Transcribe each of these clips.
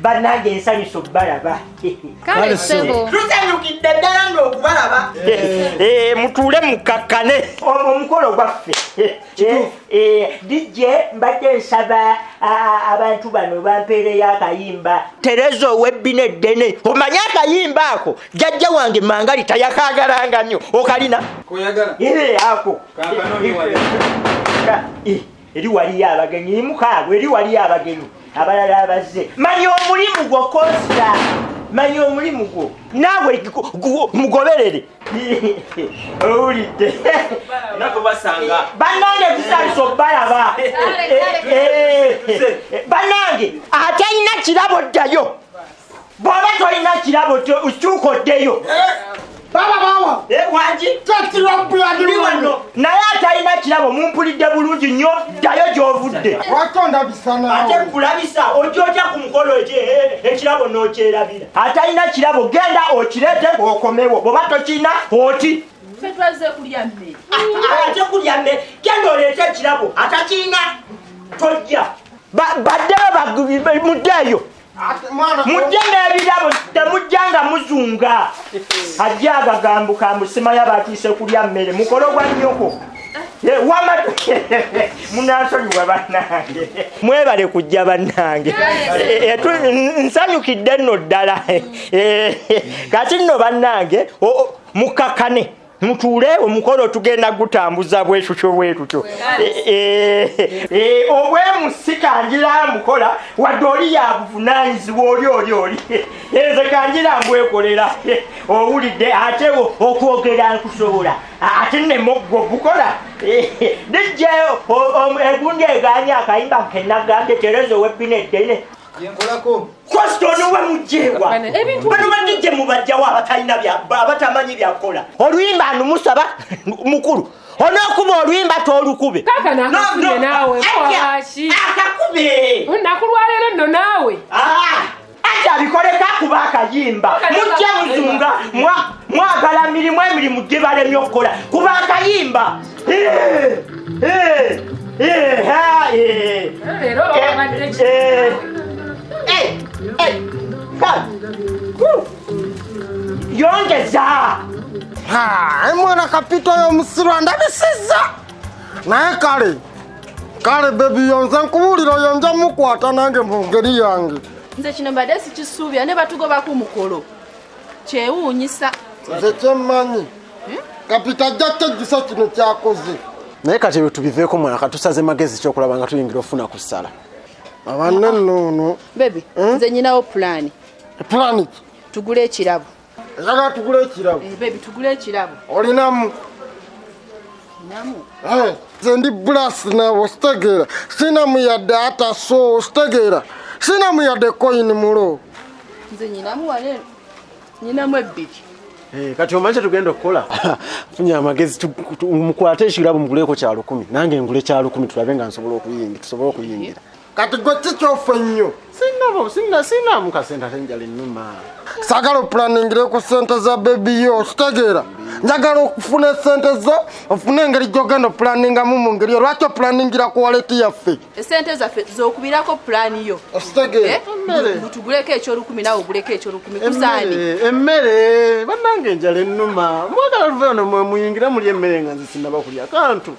Bannange ensanyuso balaba. Kale sebo. Tusanyukidde ddala ng'okubalaba. Mutuule mukakkane. Omukolo gwaffe. DJ mbadde nsaba abantu bano bampeereyo akayimba. Terezo ow'ebbina eddene. Omanyi akayimba ako? Jjajja wange Mangali tayakaagalanga nnyo. Okalina? Koyagala. Ako. Eri waliyo abagenyi mukaago eri waliyo abagenyi abalala abazze manyi omulimu gwo kosita manyi omulimu gwo naawe mugoberere owulidde nako basanga bannange tusaliso balaba bannange ate alina kirabo ddayo bw'oba tolina kirabo ukyukoddeyo Baba wangi tatira buladi wano naye atalina kirabo mumpulidde bulungi nnyo ddayo gy'ovudde watonda bisana ate kulabisa ojooja ku mukolo ekirabo n'okyerabira atalina kirabo genda okireete okomewo bw'oba tokina oti Fetwaze kulya mmere. ate kulya mmere genda oleete ekirabo atakina tojja baddeyo muddeeyo mujje n'ebirabo temujjanga muzunga ajja agagambuka musima yabatiise kulya mmere mukolo gwa nnyoko munansonyiwa bannange mwebale kujja bannange nsanyukidde nno ddala kati nno bannange mukakkane mutuule omukolo tugenda gutambuza bwetutyo obwemusi kanjira mukola wadde oli yabuvunaanyizibwa oli nze kanjira mbwekolera owulidde ate okwogera nkusobola ate nemoggo gukola dijjeyo egundi eganya akayimba kenagambye Terezo ow'ebbina eddene Kwasitono we mujjewa bano badijje mubajjawo abatamanyi byakola oluyimba anumusaba mukulu onookuba oluyimba toolukube Kaka nakakubye naawe mwashi akakube nakulwalero nno naawe ate abikoleka akuba akayimba mujje muzunga mwagala emirimu gye balemye okukola kuba akayimba yongeza mwana kapito y'omusirwa ndabisiza naye kale bebi yonze nkubulira yonja mukwata nange mu ngeri yange nze kino mbadde sikisuubya ne batugobako mukolo kyewuunyisa nze kyemmanyi kapita ajja kyejjusa kino kyakoze naye kati bwe tubiveeko mwana katusaze magezi kyokulaba nga tuyingira ofuna ku ssala abanne nnono bebi nze nyinawo pulaani pulaani ki tugule ekirabo eyagala tugule ekirabo bebi tugule ekirabo olinamu nze ndi bulasi nawe ositegeera sinamu yadde ataso ositegeera sinamu yadde koyini mulo nze nyinamu wane nyinamu ebbiri kati omanyi kye tugenda okukola funye amagezi mukwate ekirabo muguleko kya 10 nange ngule kya 10 tulabe nga tusobole okuyingira kati gwe kikyofa ennyo sinamu kasente ate njala ennuma sagala oplaningire ku sente za bebi yo ositegeera njagala okufuna sente zo ofune engeri gyogenda opulaningamu mu ngeri yo lwaki opulaningira ku waleti yaffe esente zaffe zokubirako pulaani yo ositegeera tuguleko ekyo-10 nawe oguleko ekyo-10 kusaani emmere bannange njala ennuma mwagala luve ono muyingire muli emmere nga nze sinaba kulya kantu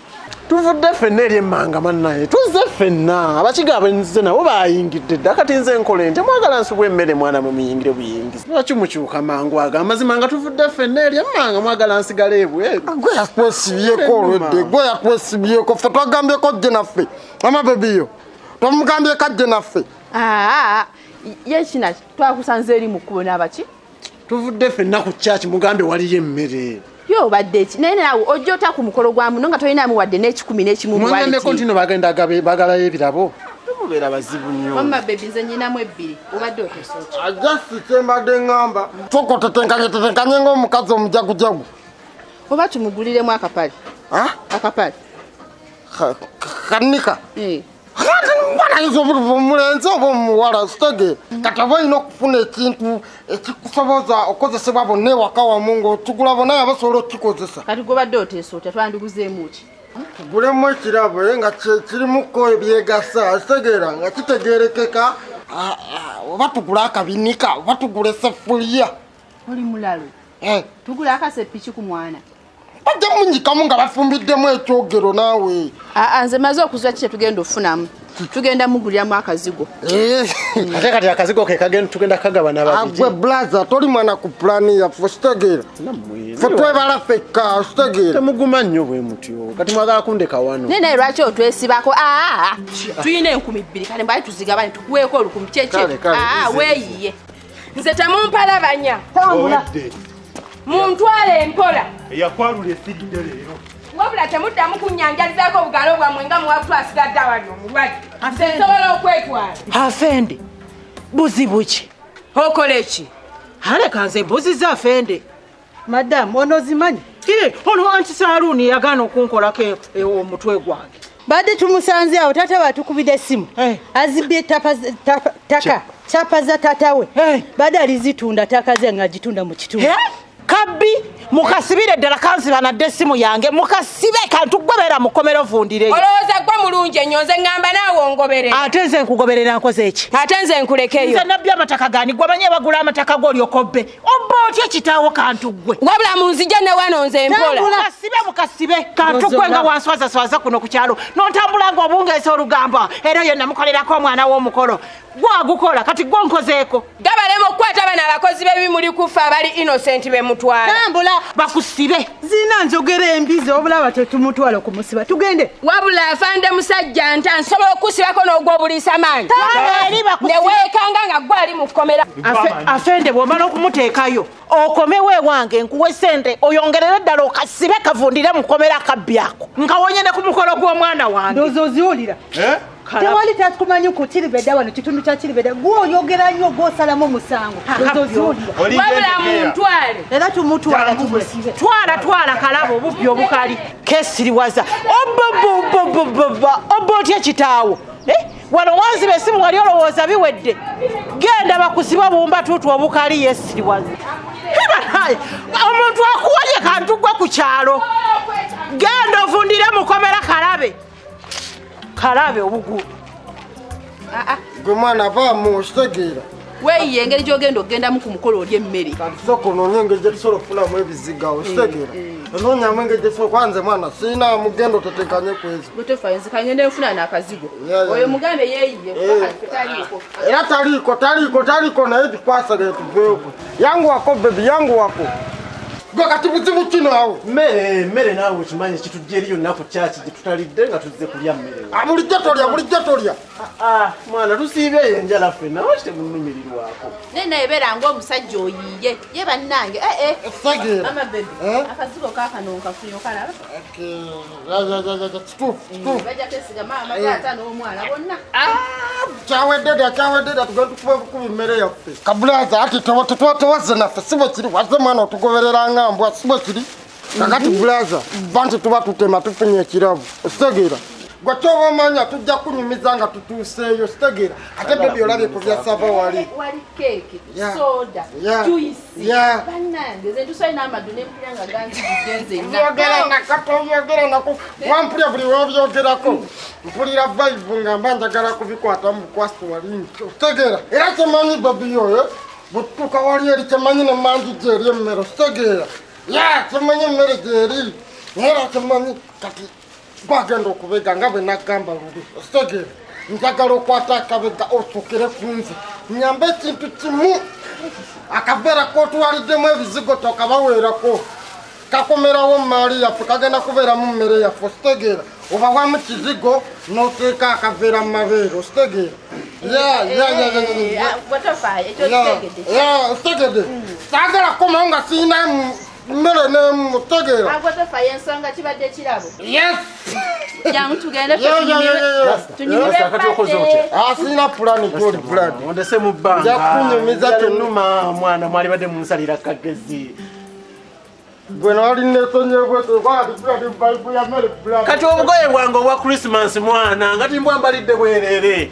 tuvudde ffenna eri emmanga mannaye tuzze ffenna abakiga nze nabo bayingidde dda kati nze nkole nti mwagala nsubwa emmere mwana mwe muyingire buyingizi lwaki mukyuka mangu ago amazima nga tuvudde ffenna eri emmanga mwagala nsigala ebweru gwe yakwesibyeko olwedde gwe yakwesibyeko ffe twagambyeko jje naffe amabebiyo twamugambyeko ajje naffe yekina twakusanze eri mu kkubo n'abaki tuvudde ffenna ku kyaki mugambe waliyo emmere yo badde ki naye nawe ojja ota ku mukolo gwa muno nga tolinamu wadde n'ekikumi n'ekimu mwagambeko nti no bagenda bagalayo ebirabo mubeera bazibu nnyo mama bebi nze nyinamu ebbiri obadde otesooki ajja si kyembadde ŋŋamba sooka otetenkanye ng'omukazi omujagujagu oba tumuguliremu akapale akapale kanika ayinza omulenzi oba omuwala sitegeera kati oba olina okufuna ekintu ekikusoboza okozesebwa bonna ewaka wamu ng'okigula bonna yabasobola okukikozesa kati gobadde oteesa otya twandiguzeemu ki tugulemu ekirabo nga kirimuko ebyegasa kitegeera nga kitegeerekeka batugula akabinika batugula eseffuliya oli mulalo tugula akasepiki ku mwana bajja munyikamu nga bafumbiddemu ekyogero naawe nze maze okuzwa kye tugenda ofunamu tugenda mugulyamu akazigo ate kati akazigo ke kagenda tugenda kagabana babiri agwe blaza toli mwana ku plani yaffe kitegeera fe twebala fekka kitegeera temuguma nnyo bwe mutyo kati mwagala kundeka wano nene lwaki otwesibako tuyina 2,000 kale mbali tuzigabane tukuweeko olukumi kyekye weeyiye nze temumpalabanya tambula muntwale empola eyakwalula efiridde leero wabula temuddamu kunyanjalizaako obugalo bwammwe nga muwatwasigadde awali omulwadde nze nsobola okwetwala afende buzibu ki okola eki aleka nze mbuziza afende Madam, ono zimanyi? Ono antisaluuni yagaana okunkolako omutwe gwange. Badde tumusanze awo tata batukubidde essimu. Azibye chapa za tatawe. Badde alizitunda taka ze ng'agitunda mu kitundu. Kabbi mukasibire ddala kanziba nadde essimu yange mukasibe kantu ggwebeera mukomero vundireyo. Olowooza gwe mulungi ennyo nze ngamba naawe ongoberera. Ate nze nkugoberera nkoze eki? Ate nze nkulekeyo. Nze nabbi amataka gani gwe manyi bagula amataka g'olyokobbe. Obba otya kitaawo kantu ggwe. Wabula munzija ne wano nze mpola. Mukasibe kantu ggwe nga wanswaza kuno ku kyalo. N'ontambula ng'obungeesa olugamba era yonna mukolerako omwana w'omukolo. Gwagukola kati gwe nkozeeko. Gabalema okukwata bano abakozi b'ebimuli kufa abali innocent be mutwala. Tambula bakusibe. Zina njogera embizi obulaba tetumutwala okumusiba. Tugende. Wabula afande musajja nta nsobola okusibako n'ogw'obuliisa maanyi. Ne weekanga nga gwe ali mu kkomera. Afende bw'omala okumuteekayo okomewo ewange nkuwe ssente oyongerere ddala okasibe kavundire mu kkomera akabbi ako. Nkawonye ne ku mukolo gw'omwana wange. Ndowooza oziwulira. Tewali tatukumanyi ku KIRIBEDDA wano kitundu kya KIRIBEDDA gw'oyogera nnyo gw'osalamu omusango. Wabula muntwale. Era tumutwala tumusibe. Twala kalabo obubbi obukali. Kesiriwaza. Obba otya kitaawo. Wano wanziba essimu wali olowooza biwedde. Genda bakusiba bumba tuutu obukali yesiriwaza. Omuntu akuwalye kantu gwe ku kyalo. Genda ovundire mukomera kalabe obugulu. Gwe mwana vaamu okitegeera. Weeyiye engeri gy'ogenda okgendamu ku mukolo oli emmere. Kati sooka onoonya engeri gye tusobola okufunamu ebiziga okitegeera. Onoonyamu engeri gye tusobola kwanze mwana sirina mugendo tetekanye ku ezo. Bwe tofa nze kangende nfuna n'akazigo. Oyo mugambe yeeyiye era taliiko naye tukwasage tuveeko. Yanguwako bebi yanguwako. Gwe kati buzibu kino awo. Mmere naawe okimanyi kitujja eri yonna ku kyaki gye tutalidde nga tuzze kulya mmere. Bulijjo tolya. Mwana tusiibye enjala ffenna lwaki temunnumirirwako. nene ebeera ng'omusajja oyiye ye bannange Segeera. ama bebi akazigo kaakano nkafunye okalaba kituufu. bajja kwesiga maama taata n'omwana bonna Kyawedde tugenda tukuba bukubi mmere yaffe. Kabulaza ati tewazze naffe si bwe kiri wazze mwana otugoberera nga mbwa si bwe kiri. Kakati bulaza bantu tuba tutema tufunye ekirabu ositegeera. Gwe kyoba omanya tujja kunyumiza nga tutuuseeyo sitegeera. Ate bebi olabye ku byasaba wali keeki soda juisi bannange nze tusoyi n'amadu n'empulira nga gangi bigenze yogera nako wampulya buli wobyogerako mpulira vibe nga mba njagala kubikwata mu bukwasi walingi ositegeera. Era kyemanyi bebi oyo butuuka wali eri kyemanyi ne mangi gyeri emmere ositegeera. Kyemanyi emmere gyeri era kyemanyi kati gwagenda okubega nga bwe nagamba luli ositegeera. Njagala okwata akabega osukire ku nze nyambe ekintu kimu akaveera k'otuwaliddemu ebizigo tokabaweerako kakomerawo maali yaffe kagenda kubeeramu mmere yaffe ositegeera. Obawamu kizigo n'oteeka akaveera mu mabeere ositegeera. Ostegedde saagala kukomawo nga sirina mmere n'emu ositegeera. agwatofa y'ensonga kibadde kirabo Yes. jangu tugende Sirina pulani gyoli pulani. Ondese mu bbanga. Nja kunyumiza tennuma mwana mwali badde munsalira kagezi. Gwe nali nesonyebwete kwati pulani baibu ya mmere pulani. Kati obugoye bwange obwa Christmas mwana nga timbwambalidde bwerere.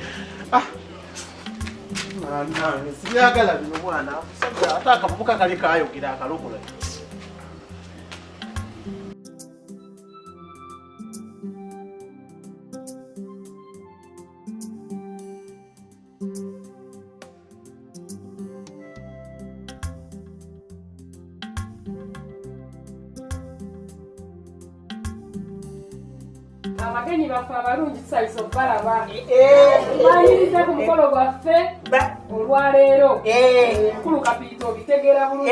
Nange sibyagala bino mwana. Ate akavubuka kali kaayogera akalokola. abagenyi baffe abalungi tusabisa okubalaba bayiriza ku mukolo gwaffe olwaleero mukulu kapiito obitegeera bulungi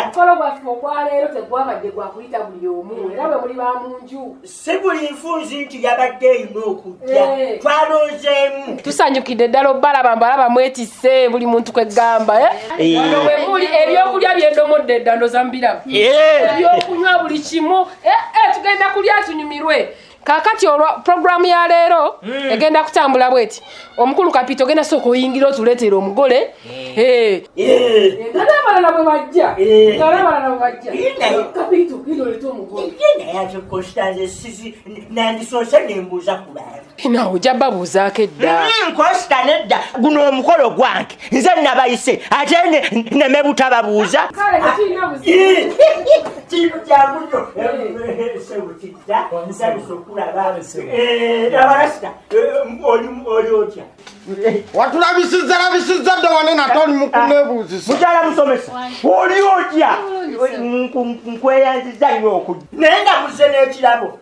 mukolo gwaffe ogwaleero tegwabadde gwakuyita buli omu era bwe muli ba mu nju si buli nfunzi nti yabadde erina okujja twalonzeemu tusanyukidde ddala obbalaba mbalaba mwetisse buli muntu kwegamba wano we muli ebyokulya byendomodde edda ndoza mbiraba ebyokunywa buli kimu tugenda kulya tunyumirwe kakati olwa programu ya leero egenda kutambula bweti omukulu kapito ogenda sooka oyingira otuleetera omugole ngalabalala bwe bajja kapito gindoleta omugole naye Constance sisi nandisoose nembuuza ku bantu nawe ojja babuuzaako edda Costa nedda guno omukolo gwange nze nabayise ate neme butababuuza kale tekirina buzibu kintu kyabuno sebutidda nsabisa okulaba abalasita oli otya watulabisizza dda wane natoli mukunebuuzisa mukyala musomesa oli otya nkweyanziza nnyo okujja naye nga muze n'ekirabo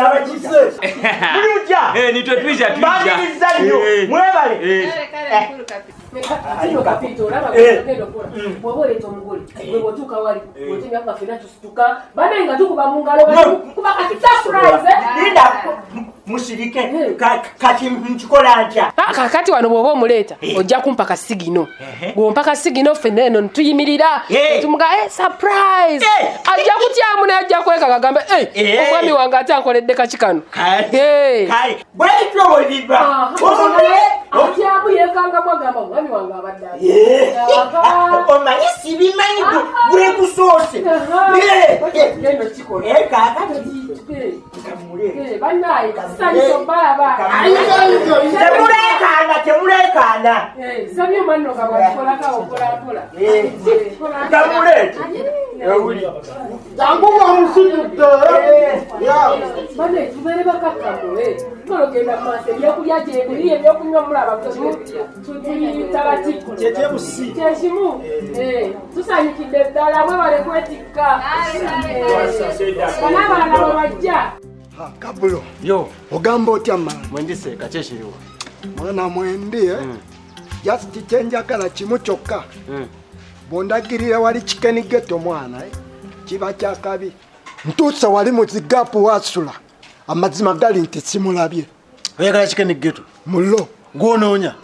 abakisebulujja mwebale kapito olaba genda okola bw'oba oleeta omugole bwe bw'otuuka wali otemya nga ffenna tusituka bane nga tukuba mu ngalo kuba kati surprise musirike kati nkikola ntya kakati wano bw'oba omuleeta ojja kumpa kasigino bw'ompa kasigino ffenna eno ntuyimirira tumuga surprise ajja kutyamu naye ajja kweka kagambe omwami wange ate ankoledde kaki kano bwekityo bweliba atyamu yekangamu agamba omwami wange abadde omanyi sibimanyi bwekusoose genda okikola bannaye kasanyusa obalaba temulekaana sabye manno kabwakikolako mpolampola gamuleete jangu wamusitudde bane tubeere bakakkamu tologenda maaso ebyokulya gyebiri ebyokunywa mulaba tuyitabatiko kyekimu tusanyukidde ddala mwebale kwetikka banaabalala bwe bajja kabulo ogamba otya mwana mwendiseeka kyekiriwo mwana mwendi just kyenjagala kimu kyokka bondagirira wali kikenigeto mwana kiba kyakabi ntuusa wali mu zigapu wasula amazima gali nti simulabye oyagala kikenigeto mulo gwonoonya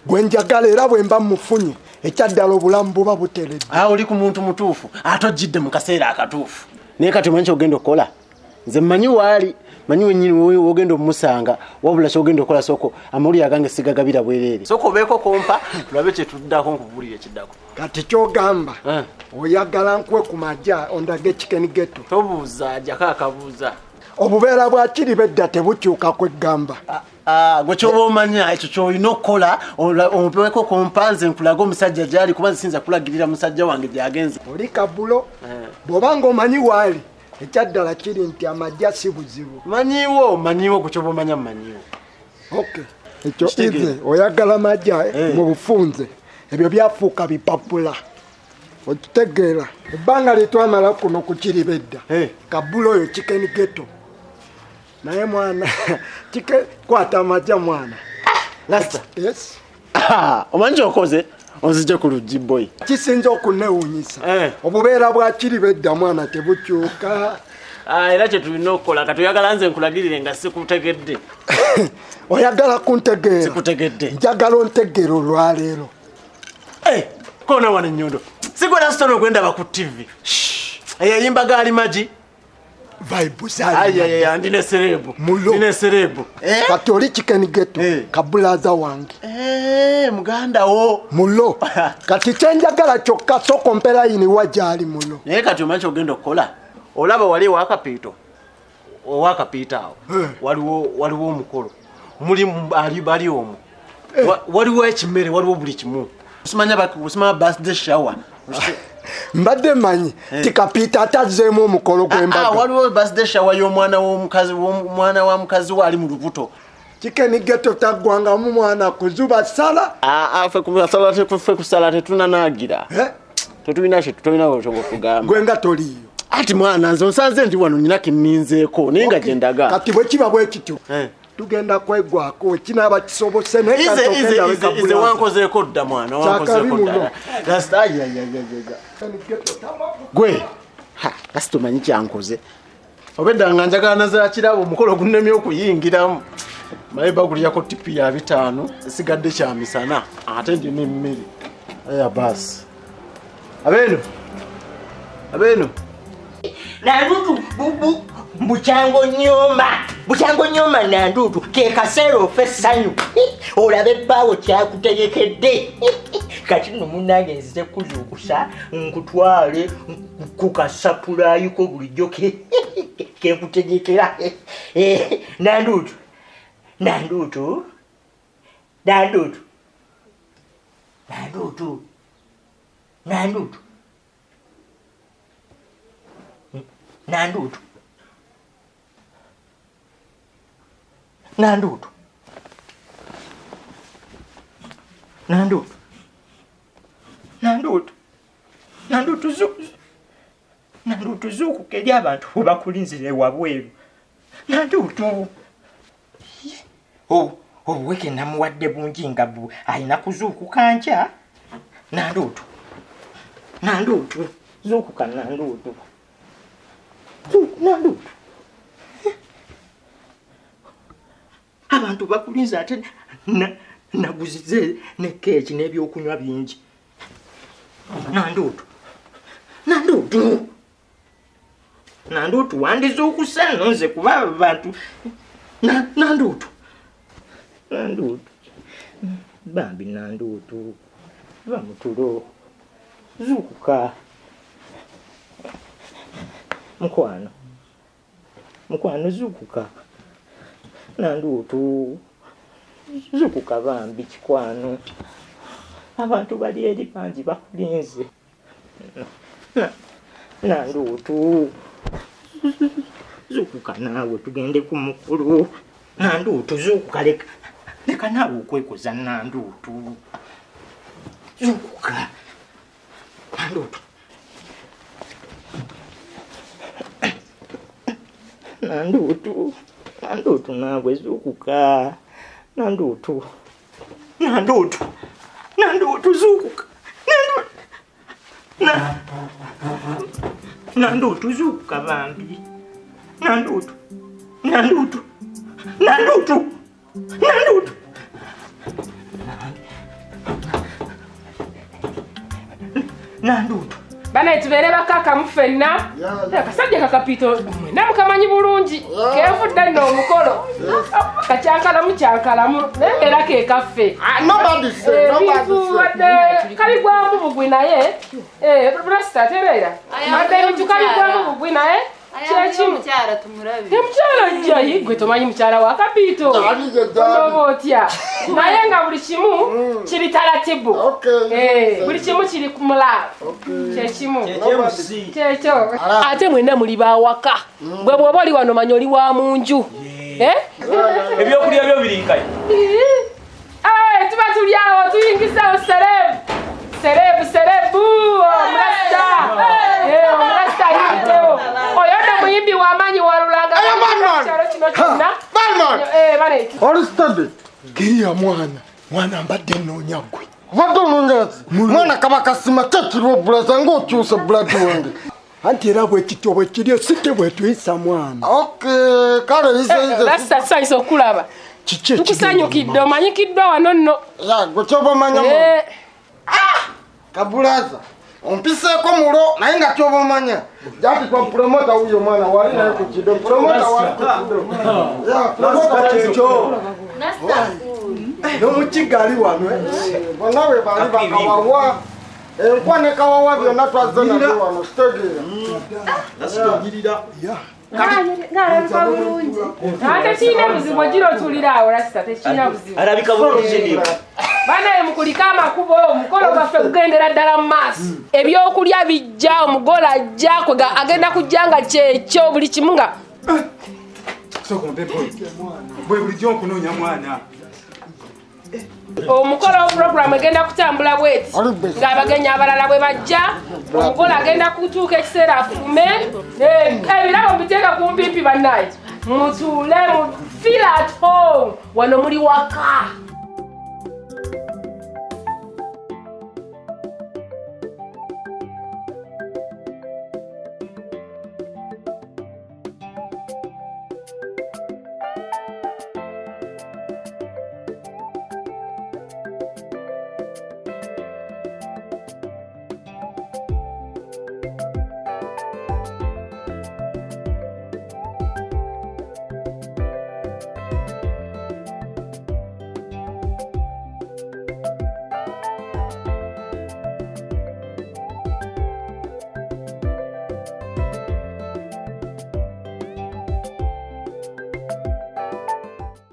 gwenjagala era bwe mba mufunye ekyaddala obulamu buba buteredde oli ku muntu mutuufu ate ojjidde mu kaseera akatuufu naye kati omanyi kyogenda okukola nze mmanyi waali manyi wenyini wogenda omusanga wabula kyogenda okukola soko amawulire agange sigagabira bwereere soko obeeko kompa tulabe kyetuddako nkubulire kiddako kati kyogamba oyagala nkwe ku majja ondage ekikenigeto tobuuza ajjako akabuuza obubeera bwa KIRIBEDDA tebukyuka kweggamba gwe kyoba omanya ekyo kyolina okukola ompeeko kompanze nkulaga omusajja gyali kuba nsinza kulagirira musajja wange gyagenze oli kabulo bw'obanga omanyi waali ekyaddala kiri nti amajja si buzibu manyiwo gwe kyoba omanya mumanyiwo ekyo ize oyagala majja mu bufunze ebyo byafuuka bipapula okitegeera ebbanga lyetwamala kuno ku KIRIBEDDA kabulo oyo kikenigeto naye mwana kwata amajja mwana lasta yes omanyi kyokoze onzije ku luggi boy kisinza okunewuunyisa obubeera bwa KIRIBEDDA mwana tebukyuka era kyetulina okukola katuyagala nze nkulagirire nga sikutegedde oyagala kuntegeera sikutegedde njagala ontegeera olwaleero kona wana ennyondo sigwera sitono okwendaba ku TV eyayimba gaali magi ndine serebu kati oli kikenigeto kabulaza wange muganda wo mulo kati kyenjagala kyokka soko mperayini wajali mulo naye kati omanyi kyogenda okukola olaba wali owakapiita awo waliwo omukolo bali omwo waliwo ekimere waliwo buli kimu osimanya birthday shower mbadde manyi tikapiita atazeemu omukolo gw'embaga waliwo birthday shower y'omwana wa mukazi we ali mu lubuto kikenigeto taggwangamu mwana kuzuba sala ffe kusala tetunanaagira Tetulina kye tutolina bwe tugamba. Gwe nga toliyo. Ati mwana nze onsanze ndi wano nyina kinninzeeko naye nga gye ndaga. Kati bwe kiba bwe kityo. Tugenda kwegwako kinaaba kisobose naye ize wankozeeko dda mwana wankozeeko dda. Gwe kasi tomanyi kyankoze. Obedda nga njagala naza kirabo omukolo gunnemye okuyingiramu. Maye bagulyako tipi ya 5 esigadde kya misana ate ndi n'emmere. Aya basi. Abeno. Nandutu buchango nyoma nandutu ke kasero fesanyu. Olabe bawo kyakutegekedde. Kati no munange nzize kuzukusa nkutwale kukasapulayo ko bulijjo ke kutegekera. Nandutu. Nandutu zuku kedi abantu bakulinzire wabweru. Nandutu. Weke namuwadde bungi nga alina kuzuuku kanja. Nandutu. Zuuku ka nandutu. Abantu bakulinza ate naguzize ne keeki n'ebyokunywa bingi. Nandutu wandizuukusa nze kuba abantu. Nandutu. Bambi nandutu. Bamutulo. Zuukuka. Mukwano zuukuka. Nandutu. Zuukuka bambi kikwano. Abantu bali eri bangi bakulinze. Nandutu. Zuukuka naawe tugende ku mukulu. Nandutu zuukuka leka naawe okwekoza nandutu. Zuukuka. Nandutu naawe zuukuka. Nandutu zuukuka. Nandutu zuukuka bambi. Nandutu. Bana tubere bakaka mufenna. Kasajja kakapito namukamanyi bulungi. Kevudda nno omukolo. Kacyankalamu era ke kaffe. Nobody say. Kali gwamu bugwi naye. Brasta terera. Mande tukali gwamu bugwi naye. Mukyala tumulabi. Mukyala jayi gwe tomanyi mukyala wa kapito. Otya. Naye nga buli kimu kiri taratibu. Buli kimu kiri kumula. Kyekimu. Kyekyo. Ate mwenna muli bawaka. Bwe bwoba oli wano manyi oli wa munju. Ebyokulya byo birinkayo. Tuba tuli awo tuyingisawo serebu. Omulasta yintewo. Oyodde muyimbi w'amaanyi walulanga. Olistade kiriya mwana mbadde nnoonya ggwe. Obadde onoonyazi mwana kaba kasima tekirwa bulaza ng'okyusa buladi wange. Anti era bwe kityo bwe kiri site bwe tuyisa mwana. Kale ize. Rasta sanyisa okulaba. Tukusanyukidde omanyikiddwa wano nno. Gwe kyoba omanyamu. Kabulaza ompiseeko mulo naye nga kyoba omanya. Jati kwa promota huyo mwana wali naye ku kido. Promota wali ku kido. Promota kyekyo. N'omukigali wano. Bonawe bali bakawawa. Enkwane kawawa byonna twazze nabyo wano sitegeera. Nasitogirira. Ng'alabika bulungi. Ate kiina buzibu ogira otuulira awo Rasta tekirina buzibu. Alabika bulungi ndi. Bana mukuliko amakubo omukolo gwaffe gugendera ddala mu maaso. Ebyokulya bijja omugole ajja agenda kujja nga kyekyo buli kimu nga. Soko mpepo. Bwe bulijjo okunoonya mwana. omukolo program egenda kutambula bweti ng'abagenyi abalala bwe bajja omukolo agenda kutuuka ekiseera afume ebirabo mbiteeka kumpimpi bannaye mutuule mu feel at home wano muli waka